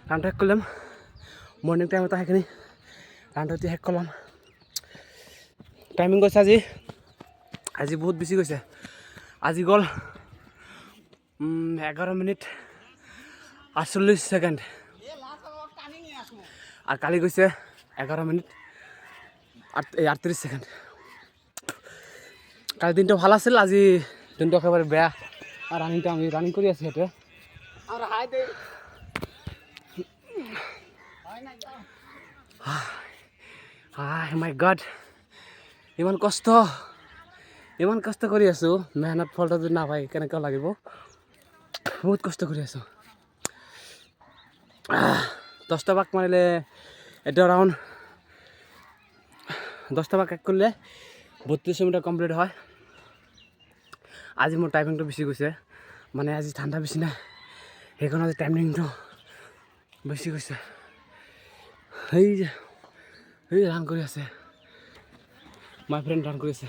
ৰানটো শেষ কৰিলাম morning time এটা সেইখিনি ৰানটো এতিয়া শেষ কৰিলাম টাইমিং গৈছে আজি বহুত বেছি গৈছে আজি গ'ল 11 মিনিট 48 সেকেন্ড আর কালি গৈছে 11 মিনিট 38 সেকেন্ড কালি দিনটো ভাল আছিল আজি দিনটো একেবারে বেয়া আর রানিংটা আমি রানিং করে আছি হেঁটে মাই গড ইমান কষ্ট কৰি আছো মেহনত ফলটা যদি নাপাই কেনেকৈ লাগিব বহুত কষ্ট কৰি আছো 10টা পাক মাৰিলে এটা ৰাউণ্ড 10টা পাক শেষ কৰিলে 32 মিটাৰ কমপ্লিট হয় আজি মোৰ টাইমিংটো বেছি গৈছে মানে আজি ঠাণ্ডা বেছি নাই সেইকাৰণে আজি টাইমিংটো বেছি গৈছে সেই ৰান কৰি আছে মাই ফ্ৰেণ্ড ৰান কৰি আছে